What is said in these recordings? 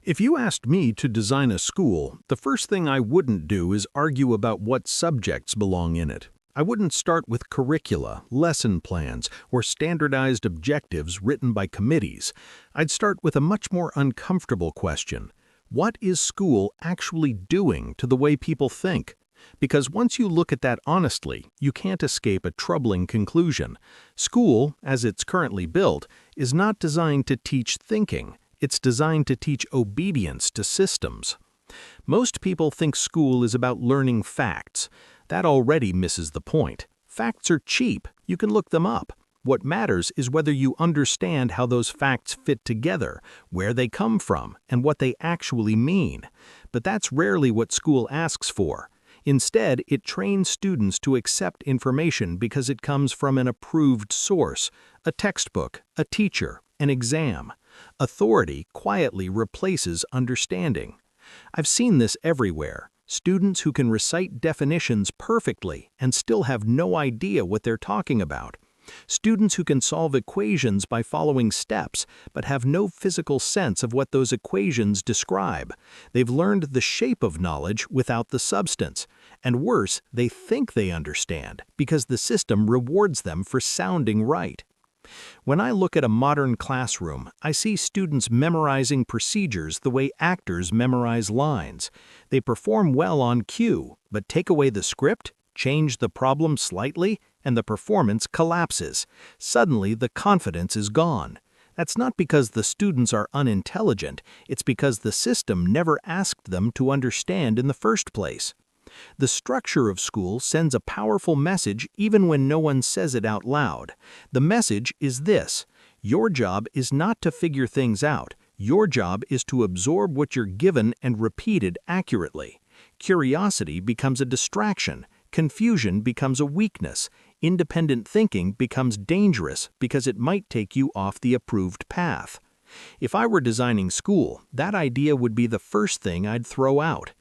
If you asked me to design a school, the first thing I wouldn't do is argue about what subjects belong in it. I wouldn't start with curricula, lesson plans, or standardized objectives written by committees. I'd start with a much more uncomfortable question. What is school actually doing to the way people think? Because once you look at that honestly, you can't escape a troubling conclusion. School, as it's currently built, is not designed to teach thinking. It's designed to teach obedience to systems. Most people think school is about learning facts. That already misses the point. Facts are cheap. You can look them up. What matters is whether you understand how those facts fit together, where they come from, and what they actually mean. But that's rarely what school asks for. Instead, it trains students to accept information because it comes from an approved source, a textbook, a teacher, an exam. Authority quietly replaces understanding. I've seen this everywhere. Students who can recite definitions perfectly and still have no idea what they're talking about. Students who can solve equations by following steps but have no physical sense of what those equations describe. They've learned the shape of knowledge without the substance. And worse, they think they understand because the system rewards them for sounding right. When I look at a modern classroom, I see students memorizing procedures the way actors memorize lines. They perform well on cue, but take away the script, change the problem slightly, and the performance collapses. Suddenly, the confidence is gone. That's not because the students are unintelligent, it's because the system never asked them to understand in the first place. The structure of school sends a powerful message even when no one says it out loud. The message is this: your job is not to figure things out. Your job is to absorb what you're given and repeat it accurately. Curiosity becomes a distraction. Confusion becomes a weakness. Independent thinking becomes dangerous because it might take you off the approved path. If I were designing school, that idea would be the first thing I'd throw out.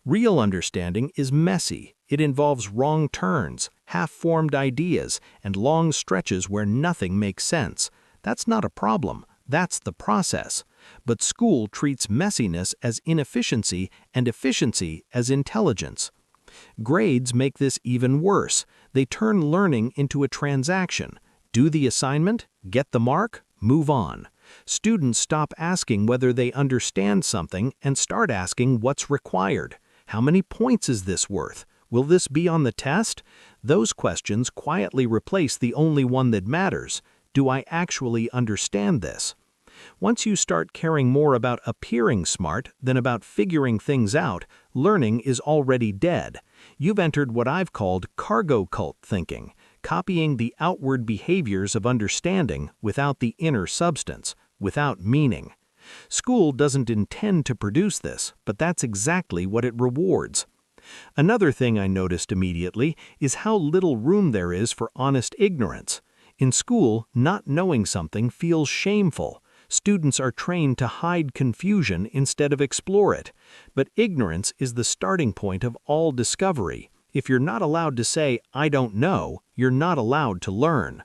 Real understanding is messy. It involves wrong turns, half-formed ideas, and long stretches where nothing makes sense. That's not a problem. That's the process. But school treats messiness as inefficiency and efficiency as intelligence. Grades make this even worse. They turn learning into a transaction. Do the assignment, get the mark, move on. Students stop asking whether they understand something and start asking what's required. How many points is this worth? Will this be on the test? Those questions quietly replace the only one that matters. Do I actually understand this? Once you start caring more about appearing smart than about figuring things out, learning is already dead. You've entered what I've called cargo cult thinking, copying the outward behaviors of understanding without the inner substance, without meaning. School doesn't intend to produce this, but that's exactly what it rewards. Another thing I noticed immediately is how little room there is for honest ignorance. In school, not knowing something feels shameful. Students are trained to hide confusion instead of explore it. But ignorance is the starting point of all discovery. If you're not allowed to say, "I don't know," you're not allowed to learn.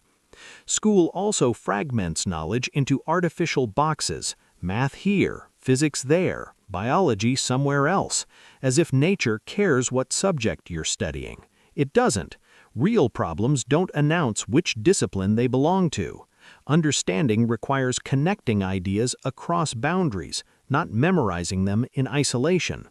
School also fragments knowledge into artificial boxes, math here, physics there, biology somewhere else, as if nature cares what subject you're studying. It doesn't. Real problems don't announce which discipline they belong to. Understanding requires connecting ideas across boundaries, not memorizing them in isolation.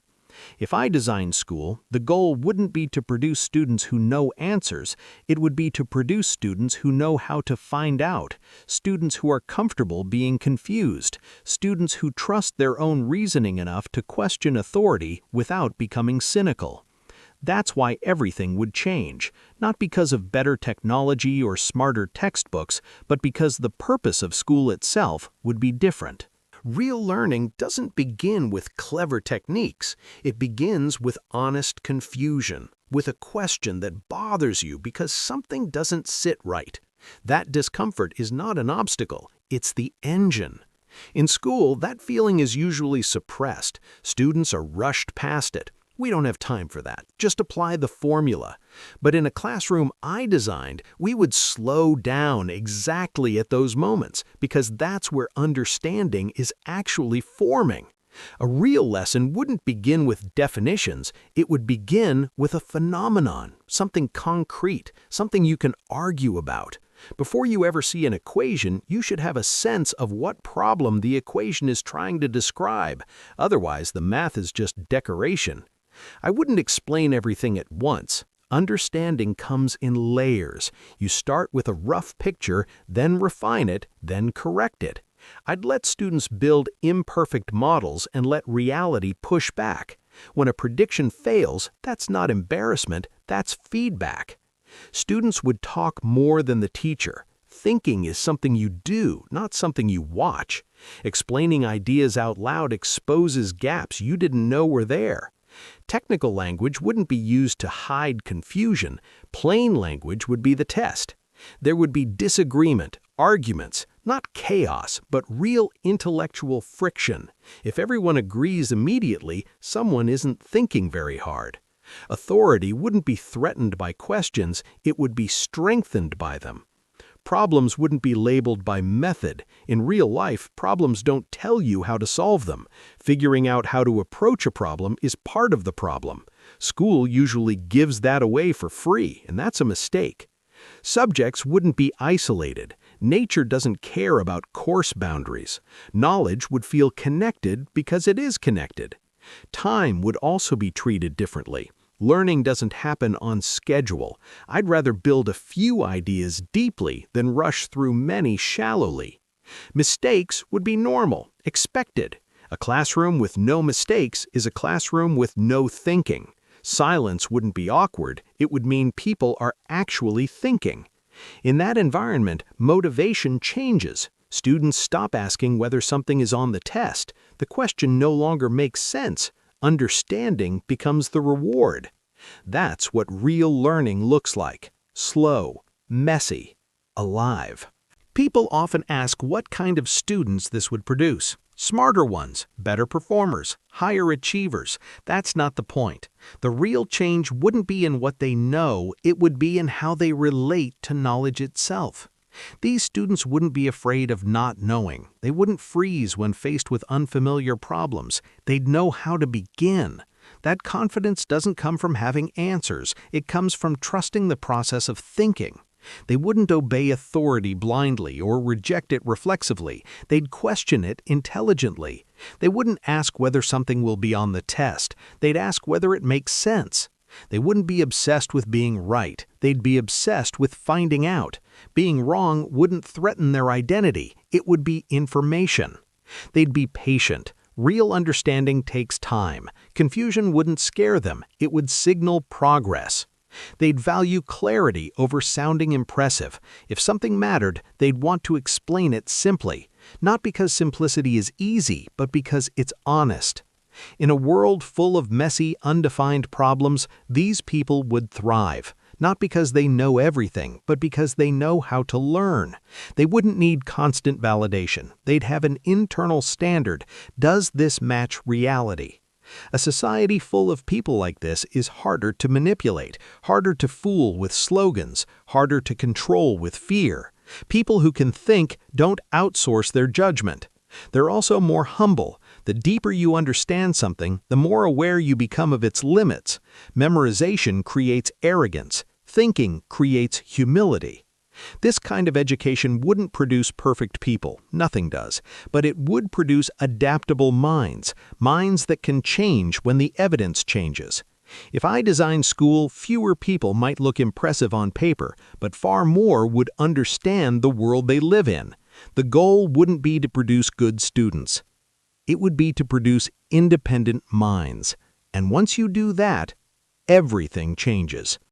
If I designed school, the goal wouldn't be to produce students who know answers, it would be to produce students who know how to find out, students who are comfortable being confused, students who trust their own reasoning enough to question authority without becoming cynical. That's why everything would change, not because of better technology or smarter textbooks, but because the purpose of school itself would be different. Real learning doesn't begin with clever techniques. It begins with honest confusion, with a question that bothers you because something doesn't sit right. That discomfort is not an obstacle, it's the engine. In school, that feeling is usually suppressed. Students are rushed past it. We don't have time for that. Just apply the formula. But in a classroom I designed, we would slow down exactly at those moments because that's where understanding is actually forming. A real lesson wouldn't begin with definitions, it would begin with a phenomenon, something concrete, something you can argue about. Before you ever see an equation, you should have a sense of what problem the equation is trying to describe. Otherwise, the math is just decoration. I wouldn't explain everything at once. Understanding comes in layers. You start with a rough picture, then refine it, then correct it. I'd let students build imperfect models and let reality push back. When a prediction fails, that's not embarrassment, that's feedback. Students would talk more than the teacher. Thinking is something you do, not something you watch. Explaining ideas out loud exposes gaps you didn't know were there. Technical language wouldn't be used to hide confusion. Plain language would be the test. There would be disagreement, arguments, not chaos, but real intellectual friction. If everyone agrees immediately, someone isn't thinking very hard. Authority wouldn't be threatened by questions, it would be strengthened by them. Problems wouldn't be labeled by method. In real life, problems don't tell you how to solve them. Figuring out how to approach a problem is part of the problem. School usually gives that away for free, and that's a mistake. Subjects wouldn't be isolated. Nature doesn't care about course boundaries. Knowledge would feel connected because it is connected. Time would also be treated differently. Learning doesn't happen on schedule. I'd rather build a few ideas deeply than rush through many shallowly. Mistakes would be normal, expected. A classroom with no mistakes is a classroom with no thinking. Silence wouldn't be awkward, it would mean people are actually thinking. In that environment, motivation changes. Students stop asking whether something is on the test. The question no longer makes sense. Understanding becomes the reward. That's what real learning looks like. Slow, messy, alive. People often ask what kind of students this would produce. Smarter ones, better performers, higher achievers. That's not the point. The real change wouldn't be in what they know, it would be in how they relate to knowledge itself. These students wouldn't be afraid of not knowing. They wouldn't freeze when faced with unfamiliar problems. They'd know how to begin. That confidence doesn't come from having answers. It comes from trusting the process of thinking. They wouldn't obey authority blindly or reject it reflexively. They'd question it intelligently. They wouldn't ask whether something will be on the test. They'd ask whether it makes sense. They wouldn't be obsessed with being right. They'd be obsessed with finding out. Being wrong wouldn't threaten their identity. It would be information. They'd be patient. Real understanding takes time. Confusion wouldn't scare them. It would signal progress. They'd value clarity over sounding impressive. If something mattered, they'd want to explain it simply. Not because simplicity is easy, but because it's honest. In a world full of messy, undefined problems, these people would thrive. Not because they know everything, but because they know how to learn. They wouldn't need constant validation. They'd have an internal standard. Does this match reality? A society full of people like this is harder to manipulate, harder to fool with slogans, harder to control with fear. People who can think don't outsource their judgment. They're also more humble. The deeper you understand something, the more aware you become of its limits. Memorization creates arrogance. Thinking creates humility. This kind of education wouldn't produce perfect people, nothing does, but it would produce adaptable minds, minds that can change when the evidence changes. If I designed school, fewer people might look impressive on paper, but far more would understand the world they live in. The goal wouldn't be to produce good students. It would be to produce independent minds. And once you do that, everything changes.